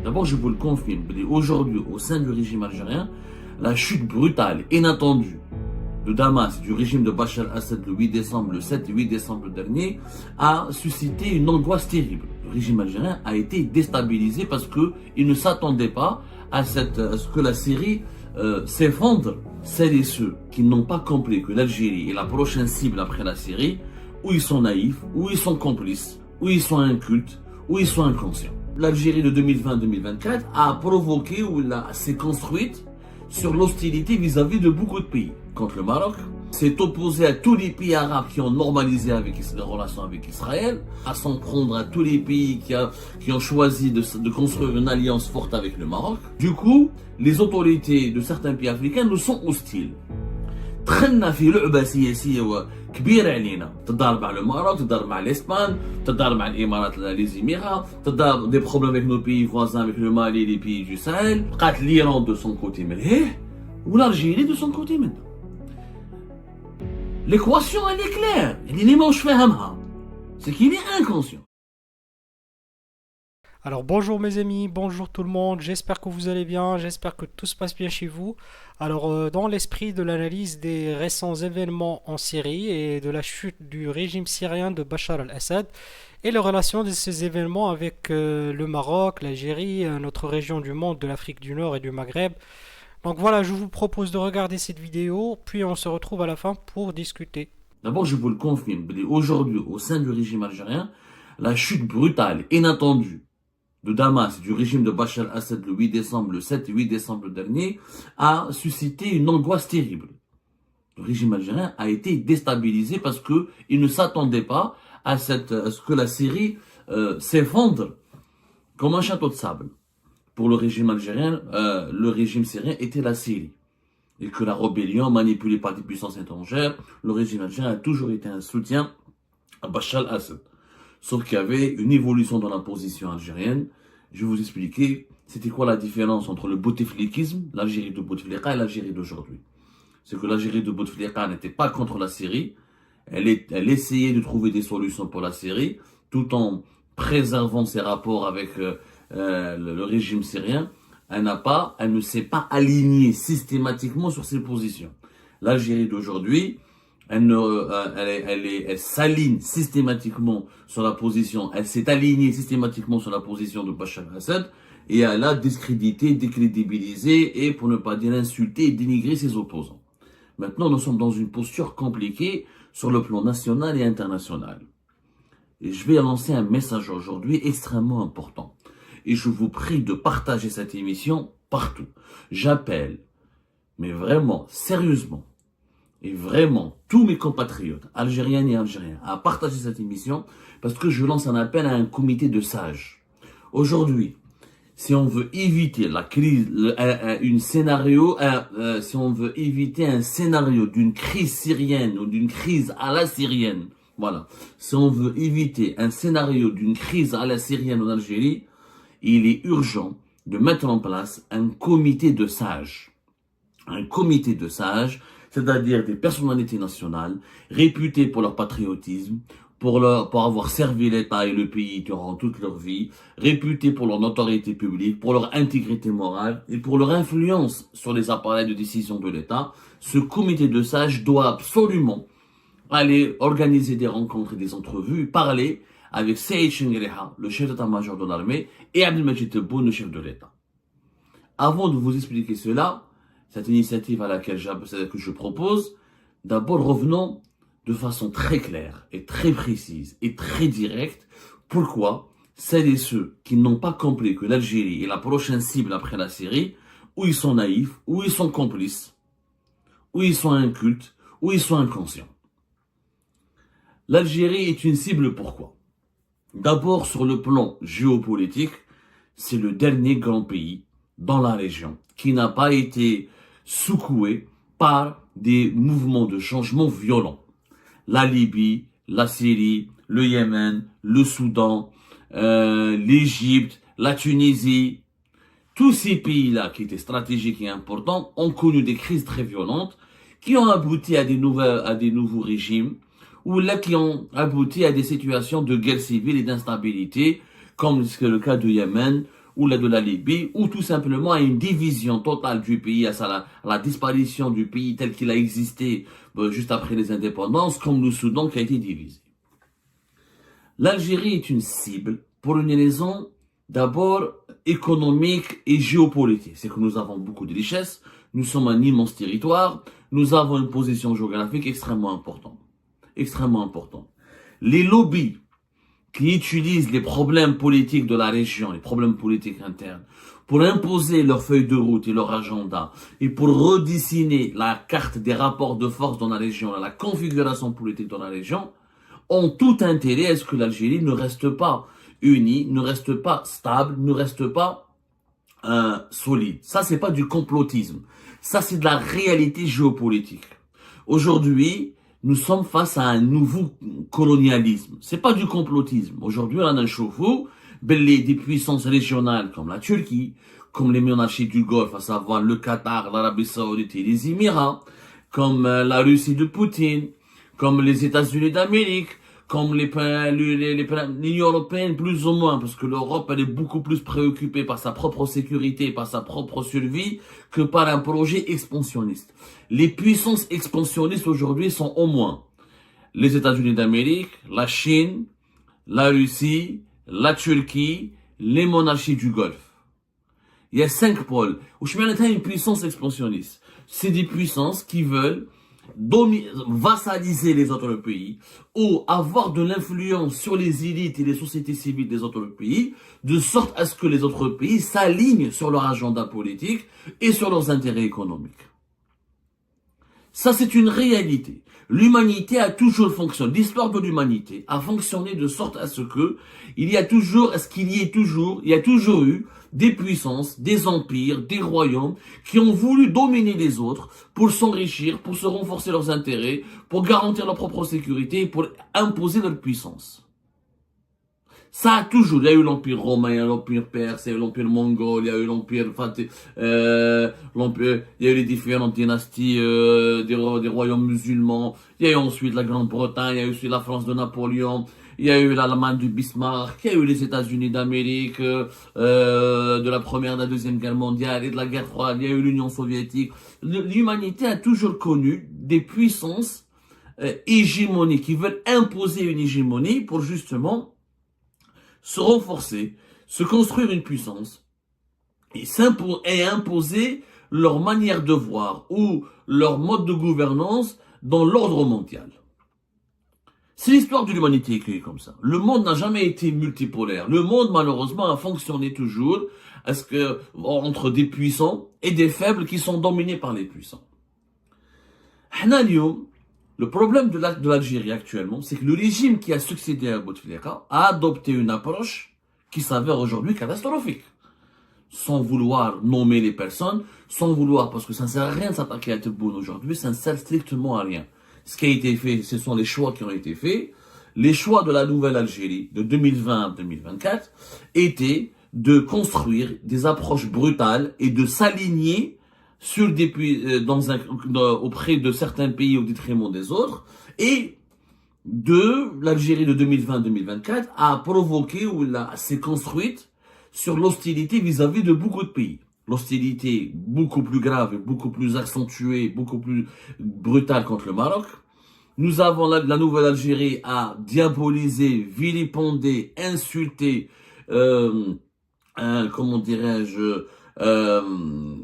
D'abord, je vous le confirme, aujourd'hui, au sein du régime algérien, la chute brutale, inattendue de Damas, du régime de Bachar al-Assad le 7 et 8 décembre dernier, a suscité une angoisse terrible. Le régime algérien a été déstabilisé parce qu'il ne s'attendait pas à ce que la Syrie s'effondre. Celles et ceux qui n'ont pas compris que l'Algérie est la prochaine cible après la Syrie, ou ils sont naïfs, ou ils sont complices, ou ils sont incultes, ou ils sont inconscients. L'Algérie de 2020-2024 a provoqué ou s'est construite sur l'hostilité vis-à-vis de beaucoup de pays. Contre le Maroc, s'est opposé à tous les pays arabes qui ont normalisé avec les relations avec Israël, à s'en prendre à tous les pays qui ont choisi de construire une alliance forte avec le Maroc. Du coup, les autorités de certains pays africains nous sont hostiles. دخلنا في لعبه سياسيه كبيره علينا، تضارب مع المغرب، تضارب مع الاسبان، تضارب مع الامارات لي زيميرا، تضارب دي بروبليم avec nos pays voisins avec le Mali les pays du Sahel، بقات l'Iran de son côté ملهيه والالجيري de son côté منها. L'équation elle est claire، اللي ما واش فاهمها c'est qu'il est inconscient. Alors bonjour mes amis, bonjour tout le monde, j'espère que vous allez bien, j'espère que tout se passe bien chez vous. Alors dans l'esprit de l'analyse des récents événements en Syrie et de la chute du régime syrien de Bachar al-Assad et les relations de ces événements avec le Maroc, l'Algérie, notre région du monde, de l'Afrique du Nord et du Maghreb. Donc voilà, je vous propose de regarder cette vidéo, puis on se retrouve à la fin pour discuter. D'abord, je vous le confirme, aujourd'hui au sein du régime algérien, la chute brutale, inattendue de Damas, du régime de Bachar al-Assad le 7 et 8 décembre dernier, a suscité une angoisse terrible. Le régime algérien a été déstabilisé parce qu'il ne s'attendait pas à ce que la Syrie s'effondre comme un château de sable. Pour le régime algérien, le régime syrien était la Syrie. Et que la rébellion manipulée par des puissances étrangères, le régime algérien a toujours été un soutien à Bachar al-Assad. Sauf qu'il y avait une évolution dans la position algérienne. Je vais vous expliquer c'était quoi la différence entre le bouteflikisme, l'Algérie de Bouteflika et l'Algérie d'aujourd'hui. C'est que l'Algérie de Bouteflika n'était pas contre la Syrie. Elle essayait de trouver des solutions pour la Syrie, tout en préservant ses rapports avec le régime syrien. Elle ne s'est pas alignée systématiquement sur ses positions. L'Algérie d'aujourd'hui, elle s'aligne systématiquement sur la position, elle s'est alignée systématiquement sur la position de Bachar al-Assad et elle a discrédité, décrédibilisé et pour ne pas dire insulté et dénigré ses opposants. Maintenant, nous sommes dans une posture compliquée sur le plan national et international. Et je vais lancer un message aujourd'hui extrêmement important. Et je vous prie de partager cette émission partout. J'appelle, mais vraiment, sérieusement, et vraiment, tous mes compatriotes, algériennes et algériens, à partager cette émission parce que je lance un appel à un comité de sages. Aujourd'hui, si on veut éviter la crise, si on veut éviter un scénario d'une crise syrienne ou d'une crise à la syrienne, voilà. Si on veut éviter un scénario d'une crise à la syrienne en Algérie, il est urgent de mettre en place un comité de sages. Un comité de sages, c'est-à-dire des personnalités nationales réputées pour leur patriotisme, pour avoir servi l'État et le pays durant toute leur vie, réputées pour leur notoriété publique, pour leur intégrité morale et pour leur influence sur les appareils de décision de l'État. Ce comité de sages doit absolument aller organiser des rencontres et des entrevues, parler avec Saïd Chengueleha, le chef d'état-major de l'armée, et Abdelmadjid Tebboune, le chef de l'État. Avant de vous expliquer cela, cette initiative à laquelle que je propose, d'abord revenons de façon très claire et très précise et très directe pourquoi celles et ceux qui n'ont pas compris que l'Algérie est la prochaine cible après la Syrie, ou ils sont naïfs, ou ils sont complices, ou ils sont incultes, ou ils sont inconscients. L'Algérie est une cible pourquoi? D'abord sur le plan géopolitique, c'est le dernier grand pays dans la région qui n'a pas été secoué par des mouvements de changement violents. La Libye, la Syrie, le Yémen, le Soudan, l'Égypte, la Tunisie, tous ces pays-là qui étaient stratégiques et importants ont connu des crises très violentes qui ont abouti à des nouveaux régimes ou là qui ont abouti à des situations de guerre civile et d'instabilité comme c'est le cas du Yémen ou de la Libye, ou tout simplement à une division totale du pays, à la disparition du pays tel qu'il a existé juste après les indépendances, comme le Soudan qui a été divisé. L'Algérie est une cible pour une raison d'abord économique et géopolitique. C'est que nous avons beaucoup de richesses, nous sommes un immense territoire, nous avons une position géographique extrêmement importante. Extrêmement importante. Les lobbies qui utilisent les problèmes politiques de la région, les problèmes politiques internes, pour imposer leur feuille de route et leur agenda, et pour redessiner la carte des rapports de force dans la région, la configuration politique dans la région, ont tout intérêt à ce que l'Algérie ne reste pas unie, ne reste pas stable, ne reste pas solide. Ça, c'est pas du complotisme. Ça, c'est de la réalité géopolitique. Aujourd'hui, nous sommes face à un nouveau colonialisme. C'est pas du complotisme. Aujourd'hui, on a un chauffe-eau, des puissances régionales comme la Turquie, comme les monarchies du Golfe, à savoir le Qatar, l'Arabie Saoudite et les Émirats, comme la Russie de Poutine, comme les États-Unis d'Amérique, comme l'Union européenne plus ou moins, parce que l'Europe elle est beaucoup plus préoccupée par sa propre sécurité, par sa propre survie, que par un projet expansionniste. Les puissances expansionnistes aujourd'hui sont au moins les États-Unis d'Amérique, la Chine, la Russie, la Turquie, les monarchies du Golfe. Il y a 5 pôles. Où je mets une puissance expansionniste. C'est des puissances qui veulent vassaliser les autres pays ou avoir de l'influence sur les élites et les sociétés civiles des autres pays, de sorte à ce que les autres pays s'alignent sur leur agenda politique et sur leurs intérêts économiques. Ça, c'est une réalité. L'humanité a toujours fonctionné, l'histoire de l'humanité a fonctionné de sorte à ce que il y a toujours eu des puissances, des empires, des royaumes qui ont voulu dominer les autres pour s'enrichir, pour se renforcer leurs intérêts, pour garantir leur propre sécurité et pour imposer leur puissance. Ça a toujours, il y a eu l'empire romain, il y a eu l'empire perse, il y a eu l'empire mongol, il y a eu l'empire, il y a eu les différentes dynasties des royaumes musulmans, il y a eu ensuite la Grande-Bretagne, il y a eu aussi la France de Napoléon, il y a eu l'Allemagne du Bismarck, il y a eu les États-Unis d'Amérique, de la Première et de la Deuxième Guerre mondiale et de la guerre froide, il y a eu l'Union soviétique. L'humanité a toujours connu des puissances hégémoniques qui veulent imposer une hégémonie pour justement se renforcer, se construire une puissance et imposer leur manière de voir ou leur mode de gouvernance dans l'ordre mondial. C'est l'histoire de l'humanité qui est comme ça. Le monde n'a jamais été multipolaire. Le monde, malheureusement, a fonctionné toujours entre des puissants et des faibles qui sont dominés par les puissants. Le problème de l'Algérie actuellement, c'est que le régime qui a succédé à Bouteflika a adopté une approche qui s'avère aujourd'hui catastrophique. Sans vouloir nommer les personnes, sans vouloir, parce que ça ne sert à rien de s'attaquer à Tebboune aujourd'hui, ça ne sert strictement à rien. Ce qui a été fait, ce sont les choix qui ont été faits. Les choix de la nouvelle Algérie, de 2020 à 2024, étaient de construire des approches brutales et de s'aligner sur auprès de certains pays au détriment des autres, et l'Algérie de 2020-2024 a provoqué ou s'est construite sur l'hostilité vis-à-vis de beaucoup de pays. L'hostilité beaucoup plus grave, beaucoup plus accentuée, beaucoup plus brutale contre le Maroc. Nous avons la nouvelle Algérie à diaboliser, vilipender, insulter, comment dirais-je,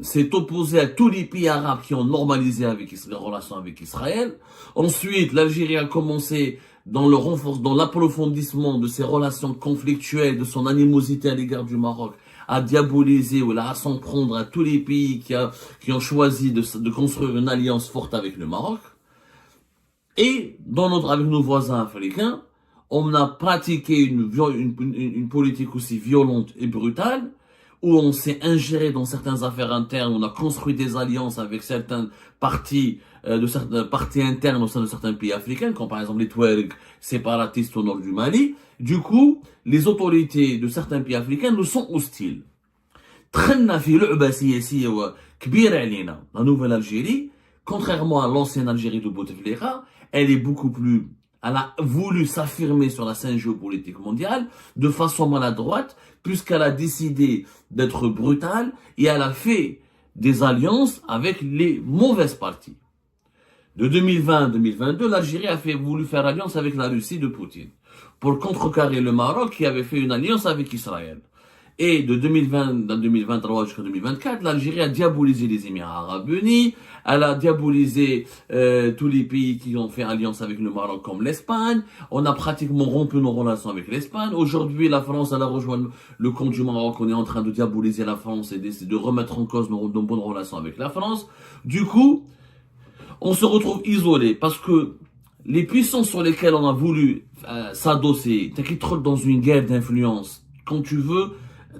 s'est opposé à tous les pays arabes qui ont normalisé les relations avec Israël. Ensuite, l'Algérie a commencé dans l'approfondissement de ses relations conflictuelles, de son animosité à l'égard du Maroc, à diaboliser ou à s'en prendre à tous les pays qui ont choisi de construire une alliance forte avec le Maroc. Et avec nos voisins africains, on a pratiqué une politique aussi violente et brutale, où on s'est ingéré dans certaines affaires internes, on a construit des alliances avec certaines parties internes au sein de certains pays africains, comme par exemple les Touaregs séparatistes au nord du Mali. Du coup, les autorités de certains pays africains nous sont hostiles. La nouvelle Algérie, contrairement à l'ancienne Algérie de Bouteflika, elle est beaucoup plus elle a voulu s'affirmer sur la scène géopolitique mondiale de façon maladroite, puisqu'elle a décidé d'être brutale et elle a fait des alliances avec les mauvaises parties. De 2020 à 2022, l'Algérie a voulu faire alliance avec la Russie de Poutine pour contrecarrer le Maroc qui avait fait une alliance avec Israël. Et de 2020 à 2023 jusqu'à 2024, l'Algérie a diabolisé les Émirats Arabes Unis, elle a diabolisé tous les pays qui ont fait alliance avec le Maroc comme l'Espagne. On a pratiquement rompu nos relations avec l'Espagne. Aujourd'hui, la France, elle a rejoint le camp du Maroc. On est en train de diaboliser la France et de remettre en cause nos bonnes relations avec la France. Du coup, on se retrouve isolé parce que les puissances sur lesquelles on a voulu s'adosser, t'es trop dans une guerre d'influence. Quand tu veux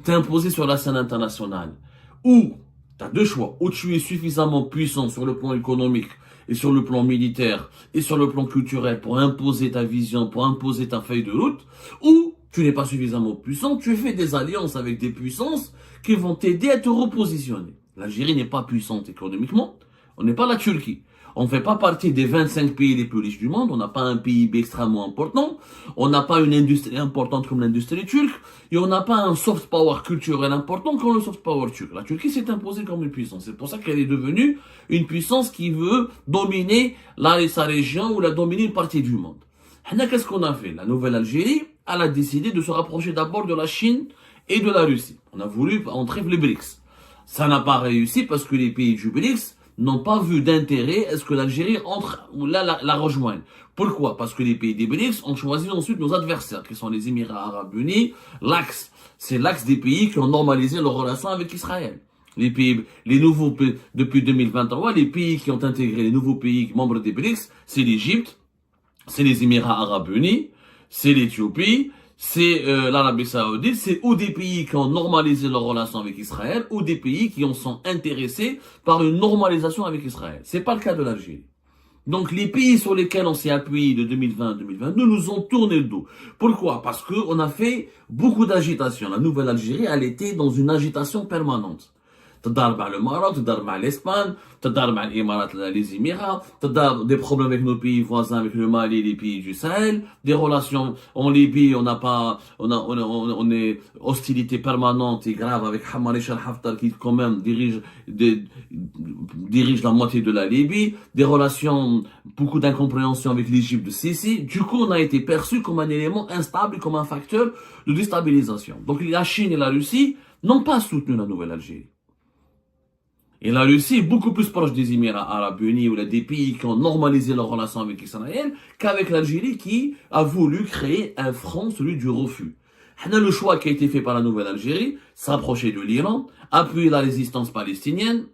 t'imposer sur la scène internationale, ou tu as deux choix, ou tu es suffisamment puissant sur le plan économique et sur le plan militaire et sur le plan culturel pour imposer ta vision, pour imposer ta feuille de route, ou tu n'es pas suffisamment puissant, tu fais des alliances avec des puissances qui vont t'aider à te repositionner. L'Algérie n'est pas puissante économiquement, on n'est pas la Turquie. On ne fait pas partie des 25 pays les plus riches du monde, on n'a pas un PIB extrêmement important, on n'a pas une industrie importante comme l'industrie turque, et on n'a pas un soft power culturel important comme le soft power turc. La Turquie s'est imposée comme une puissance, c'est pour ça qu'elle est devenue une puissance qui veut dominer sa région ou la dominer une partie du monde. Qu'est-ce qu'on a fait? La nouvelle Algérie, elle a décidé de se rapprocher d'abord de la Chine et de la Russie. On a voulu entrer les BRICS. Ça n'a pas réussi parce que les pays du BRICS n'ont pas vu d'intérêt à ce que l'Algérie entre ou la rejoigne. Pourquoi? Parce que les pays des BRICS ont choisi ensuite nos adversaires, qui sont les Émirats Arabes Unis, l'axe. C'est l'axe des pays qui ont normalisé leurs relations avec Israël. Les nouveaux pays, depuis 2023, les pays qui ont intégré les nouveaux pays membres des BRICS, c'est l'Égypte, c'est les Émirats Arabes Unis, c'est l'Éthiopie, c'est l'Arabie Saoudite, c'est ou des pays qui ont normalisé leurs relations avec Israël, ou des pays qui en sont intéressés par une normalisation avec Israël. C'est pas le cas de l'Algérie. Donc les pays sur lesquels on s'est appuyé de 2020 à 2022 nous ont tourné le dos. Pourquoi? Parce qu'on a fait beaucoup d'agitation. La nouvelle Algérie, elle était dans une agitation permanente. تدار مع le Maroc, تدار مع l'Espagne, تدار مع les Émirats, تدار des problèmes avec nos pays voisins, avec le Mali et les pays du Sahel, des relations en Libye, on est hostilité permanente et grave avec Hamar Haftar qui quand même dirige la moitié de la Libye, des relations, beaucoup d'incompréhension avec l'Égypte de Sisi. Du coup, on a été perçu comme un élément instable, comme un facteur de déstabilisation. Donc la Chine et la Russie n'ont pas soutenu la nouvelle Algérie. Et la Russie est beaucoup plus proche des Émirats Arabes Unis ou des pays qui ont normalisé leurs relations avec Israël qu'avec l'Algérie qui a voulu créer un front, celui du refus. Le choix qui a été fait par la nouvelle Algérie, s'approcher de l'Iran, appuyer la résistance palestinienne,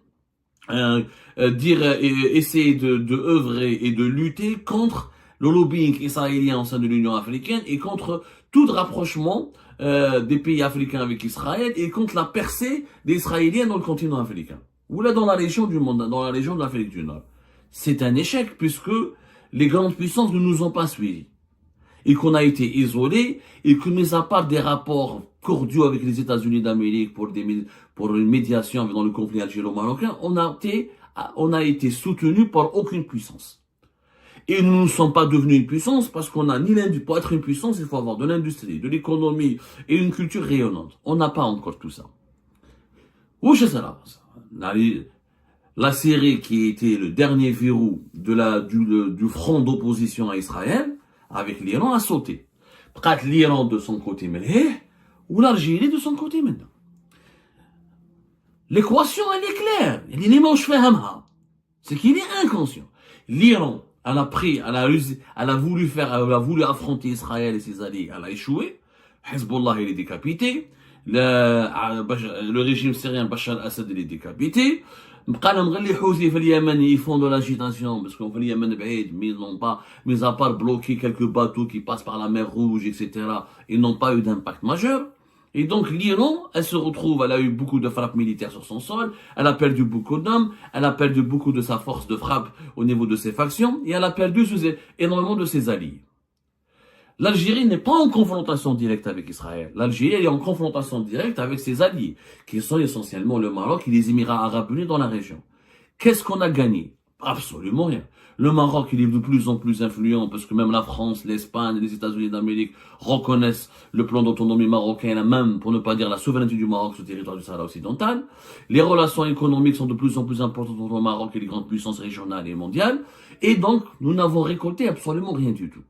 essayer de œuvrer et de lutter contre le lobbying israélien au sein de l'Union africaine et contre tout rapprochement des pays africains avec Israël et contre la percée des Israéliens dans le continent africain. Ou là dans la région du monde, dans la région de l'Afrique du Nord. C'est un échec puisque les grandes puissances ne nous ont pas suivis. Et qu'on a été isolés et que mis à part des rapports cordiaux avec les États-Unis d'Amérique pour une médiation dans le conflit algéro-marocain, on a été soutenus par aucune puissance. Et nous ne sommes pas devenus une puissance parce qu'on a ni l'industrie. Pour être une puissance, il faut avoir de l'industrie, de l'économie et une culture rayonnante. On n'a pas encore tout ça. Où je sais là? La Syrie qui était le dernier verrou du front d'opposition à Israël, avec l'Iran, a sauté. Peut-être l'Iran de son côté, ou l'Algérie de son côté maintenant. L'équation, elle est claire. C'est qu'il est inconscient. L'Iran, elle a voulu affronter Israël et ses alliés, elle a échoué. Hezbollah, il est décapité. Le régime syrien Bachar al-Assad il est décapité. Les Houthis au Yémen ils font de l'agitation parce qu'au Yémen ils n'ont pas, mis à part bloquer quelques bateaux qui passent par la mer Rouge, etc. Ils n'ont pas eu d'impact majeur. Et donc l'Iran, elle a eu beaucoup de frappes militaires sur son sol, elle a perdu beaucoup d'hommes, elle a perdu beaucoup de sa force de frappe au niveau de ses factions et elle a perdu énormément de ses alliés. L'Algérie n'est pas en confrontation directe avec Israël. L'Algérie est en confrontation directe avec ses alliés, qui sont essentiellement le Maroc et les Émirats Arabes Unis dans la région. Qu'est-ce qu'on a gagné? Absolument rien. Le Maroc, il est de plus en plus influent parce que même la France, l'Espagne, les États-Unis d'Amérique reconnaissent le plan d'autonomie marocain, et même, pour ne pas dire la souveraineté du Maroc sur le territoire du Sahara occidental. Les relations économiques sont de plus en plus importantes entre le Maroc et les grandes puissances régionales et mondiales. Et donc, nous n'avons récolté absolument rien du tout.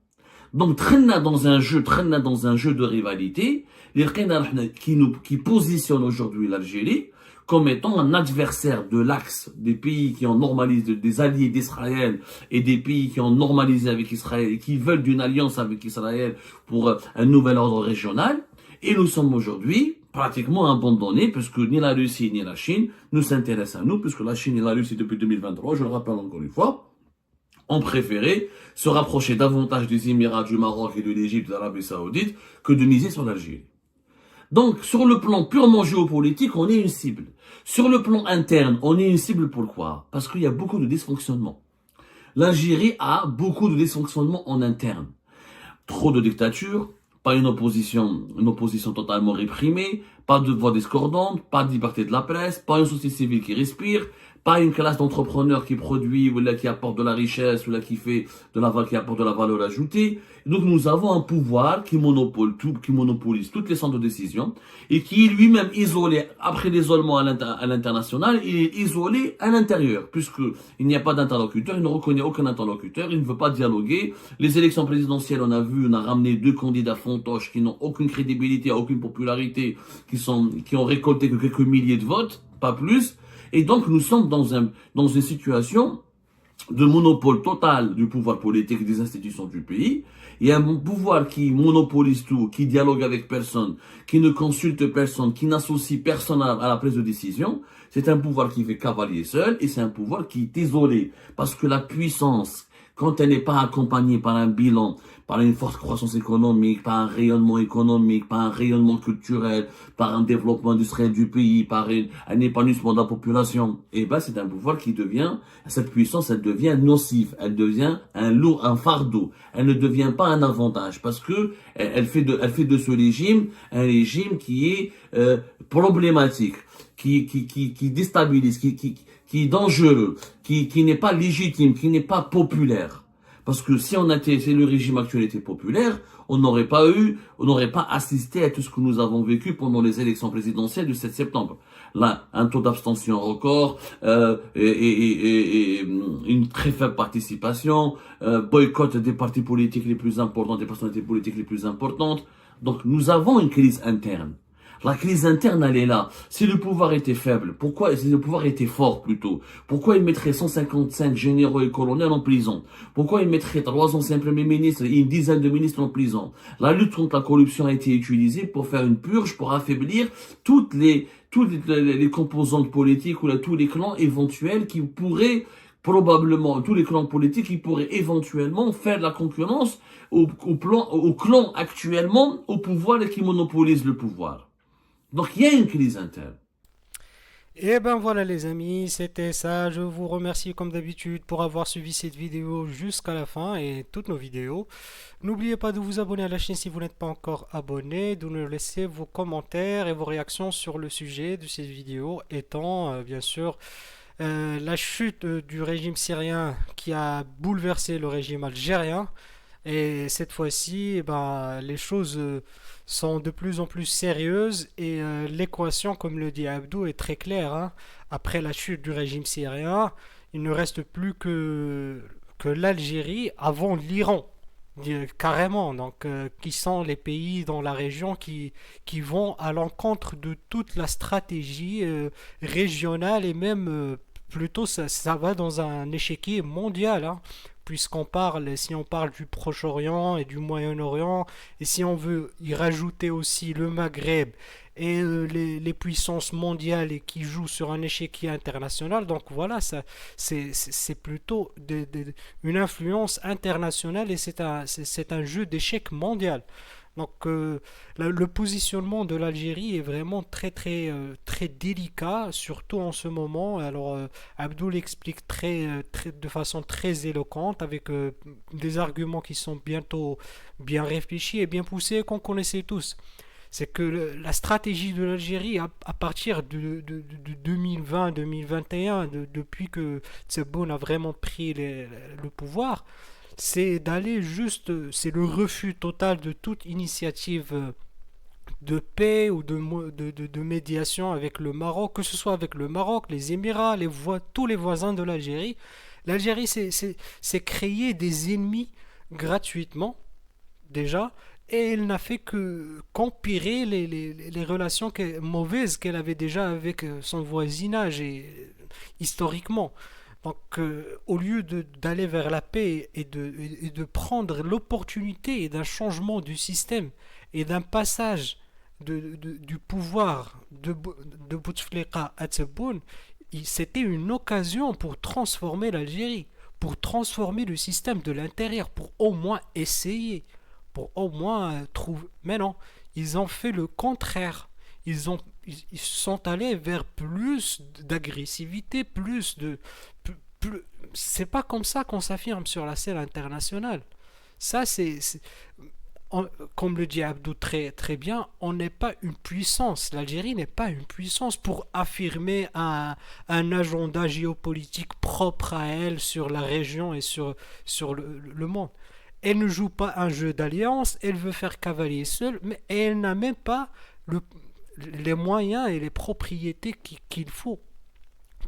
Donc, traîna dans un jeu de rivalité, qui positionne aujourd'hui l'Algérie comme étant un adversaire de l'axe des pays qui ont normalisé, des alliés d'Israël et des pays qui ont normalisé avec Israël et qui veulent d'une alliance avec Israël pour un nouvel ordre régional. Et nous sommes aujourd'hui pratiquement abandonnés puisque ni la Russie ni la Chine nous s'intéressent à nous, puisque la Chine et la Russie depuis 2023, je le rappelle encore une fois, ont préféré se rapprocher davantage des Émirats, du Maroc et de l'Égypte, de l'Arabie Saoudite que de miser sur l'Algérie. Donc, sur le plan purement géopolitique, on est une cible. Sur le plan interne, on est une cible pourquoi? Parce qu'il y a beaucoup de dysfonctionnements. L'Algérie a beaucoup de dysfonctionnements en interne. Trop de dictature, pas une opposition totalement réprimée, pas de voix discordantes, pas de liberté de la presse, pas une société civile qui respire, pas une classe d'entrepreneurs qui produit ou là qui apporte de la richesse ou là qui apporte de la valeur ajoutée. Donc nous avons un pouvoir qui monopolise toutes les centres de décision et qui est lui-même isolé après l'isolement à l'international, il est isolé à l'intérieur puisque il n'y a pas d'interlocuteur, il ne reconnaît aucun interlocuteur, il ne veut pas dialoguer. Les élections présidentielles, on a ramené 2 candidats fantoches qui n'ont aucune crédibilité, aucune popularité, qui ont récolté que quelques milliers de votes, pas plus. Et donc, nous sommes dans une situation de monopole total du pouvoir politique et des institutions du pays. Il y a un pouvoir qui monopolise tout, qui dialogue avec personne, qui ne consulte personne, qui n'associe personne à la prise de décision. C'est un pouvoir qui fait cavalier seul et c'est un pouvoir qui est isolé. Parce que la puissance, quand elle n'est pas accompagnée par un bilan, par une forte croissance économique, par un rayonnement économique, par un rayonnement culturel, par un développement industriel du pays, par un épanouissement de la population, et ben c'est un pouvoir cette puissance, elle devient nocive, elle devient un fardeau, elle ne devient pas un avantage, parce que elle fait de ce régime un régime qui est problématique, qui déstabilise, qui est dangereux, qui n'est pas légitime, qui n'est pas populaire. Parce que si le régime actuel était populaire, on n'aurait pas assisté à tout ce que nous avons vécu pendant les élections présidentielles du 7 septembre. Là, un taux d'abstention record, et une très faible participation, boycott des partis politiques les plus importants, des personnalités politiques les plus importantes. Donc, nous avons une crise interne. La crise interne, elle est là. Si le pouvoir était faible, si le pouvoir était fort plutôt, pourquoi il mettrait 155 généraux et colonels en prison? Pourquoi il mettrait 3 anciens premiers ministres et une dizaine de ministres en prison? La lutte contre la corruption a été utilisée pour faire une purge, pour affaiblir toutes les composantes politiques ou tous les clans éventuels qui pourraient probablement, tous les clans politiques qui pourraient éventuellement faire de la concurrence au clan actuellement au pouvoir et qui monopolisent le pouvoir. Donc il y a une crise interne. Et ben voilà les amis, c'était ça. Je vous remercie comme d'habitude pour avoir suivi cette vidéo jusqu'à la fin et toutes nos vidéos. N'oubliez pas de vous abonner à la chaîne si vous n'êtes pas encore abonné, de nous laisser vos commentaires et vos réactions sur le sujet de cette vidéo étant bien sûr la chute du régime syrien qui a bouleversé le régime algérien. Et cette fois-ci, eh ben, les choses sont de plus en plus sérieuses et l'équation, comme le dit Abdou, est très claire, hein. Après la chute du régime syrien, il ne reste plus que l'Algérie avant l'Iran, carrément. Donc, qui sont les pays dans la région qui vont à l'encontre de toute la stratégie régionale et même plutôt ça va dans un échiquier mondial, hein, si on parle du Proche-Orient et du Moyen-Orient, et si on veut y rajouter aussi le Maghreb et les puissances mondiales et qui jouent sur un échiquier international, donc voilà, c'est plutôt une influence internationale et c'est un jeu d'échecs mondial. Donc le positionnement de l'Algérie est vraiment très délicat, surtout en ce moment. Alors Abdou l'explique de façon très éloquente, avec des arguments qui sont bientôt bien réfléchis et bien poussés qu'on connaissait tous. C'est que la stratégie de l'Algérie, à partir de 2020-2021, depuis que Tebboune a vraiment pris le pouvoir, c'est d'aller juste, c'est le refus total de toute initiative de paix ou de médiation avec le Maroc, que ce soit avec le Maroc, les Émirats, tous les voisins de l'Algérie. L'Algérie s'est créé des ennemis gratuitement, déjà, et elle n'a fait que qu'empirer les relations mauvaises qu'elle avait déjà avec son voisinage et historiquement. Donc, au lieu d'aller vers la paix et de prendre l'opportunité d'un changement du système et d'un passage du pouvoir de Bouteflika à Tebboune, c'était une occasion pour transformer l'Algérie, pour transformer le système de l'intérieur, pour au moins essayer, pour au moins trouver. Mais non, ils ont fait le contraire. Ils sont allés vers plus d'agressivité, c'est pas comme ça qu'on s'affirme sur la scène internationale. Ça, comme le dit Abdou très, très bien, on n'est pas une puissance. L'Algérie n'est pas une puissance pour affirmer un agenda géopolitique propre à elle sur la région et sur le monde. Elle ne joue pas un jeu d'alliance, elle veut faire cavalier seule, mais elle n'a même pas les moyens et les propriétés qu'il faut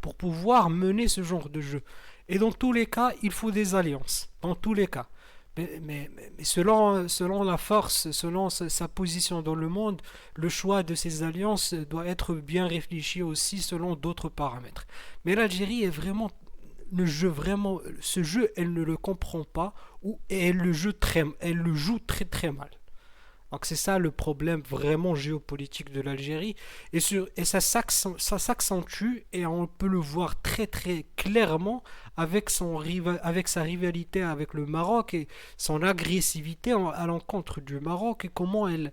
pour pouvoir mener ce genre de jeu. Et dans tous les cas, il faut des alliances. Dans tous les cas. Mais selon la force, selon sa position dans le monde, le choix de ces alliances doit être bien réfléchi aussi selon d'autres paramètres. Mais l'Algérie est vraiment ce jeu, elle ne le comprend pas et elle le joue très très mal. Donc c'est ça le problème vraiment géopolitique de l'Algérie et ça s'accentue et on peut le voir très très clairement avec sa rivalité avec le Maroc et son agressivité à l'encontre du Maroc et comment elle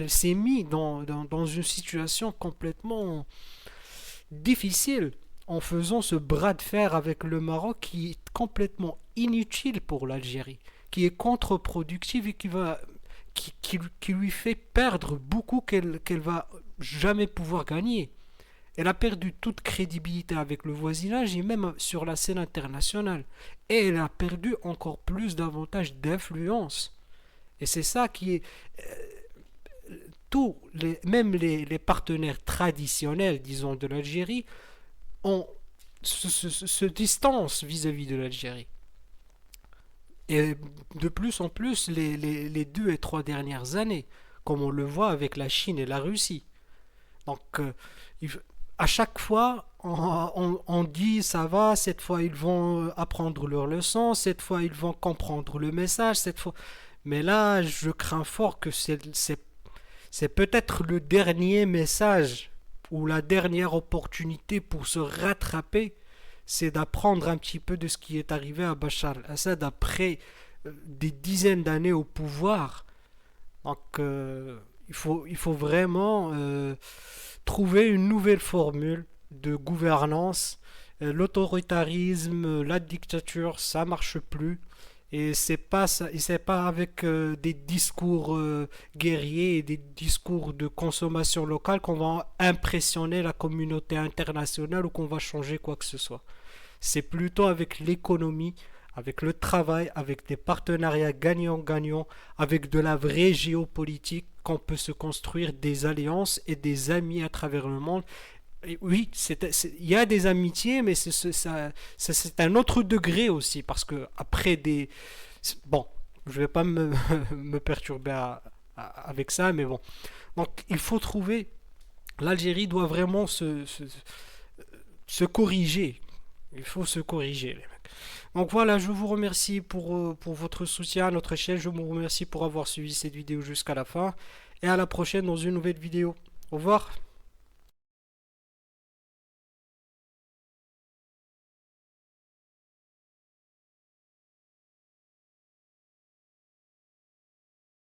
s'est mise dans une situation complètement difficile en faisant ce bras de fer avec le Maroc qui est complètement inutile pour l'Algérie, qui est contre-productive et qui lui fait perdre beaucoup qu'elle va jamais pouvoir gagner. Elle a perdu toute crédibilité avec le voisinage et même sur la scène internationale. Et elle a perdu encore plus davantage d'influence. Et c'est ça qui est... même les partenaires traditionnels, disons, de l'Algérie, se distancent vis-à-vis de l'Algérie. Et de plus en plus, les 2 et 3 dernières années, comme on le voit avec la Chine et la Russie. Donc, à chaque fois, on dit ça va, cette fois ils vont apprendre leur leçon, cette fois ils vont comprendre le message, cette fois. Mais là, je crains fort que c'est peut-être le dernier message ou la dernière opportunité pour se rattraper, c'est d'apprendre un petit peu de ce qui est arrivé à Bachar al-Assad après des dizaines d'années au pouvoir. Donc il faut vraiment trouver une nouvelle formule de gouvernance. L'autoritarisme, la dictature, ça marche plus. Et c'est pas avec des discours guerriers et des discours de consommation locale qu'on va impressionner la communauté internationale ou qu'on va changer quoi que ce soit. C'est plutôt avec l'économie, avec le travail, avec des partenariats gagnant-gagnant, avec de la vraie géopolitique qu'on peut se construire des alliances et des amis à travers le monde. Et oui, il y a des amitiés, mais c'est un autre degré aussi, parce que après des... Bon, je vais pas me perturber avec ça, mais bon. Donc, il faut trouver... L'Algérie doit vraiment se corriger. Il faut se corriger, les mecs. Donc voilà, je vous remercie pour votre soutien à notre chaîne. Je vous remercie pour avoir suivi cette vidéo jusqu'à la fin. Et à la prochaine dans une nouvelle vidéo. Au revoir.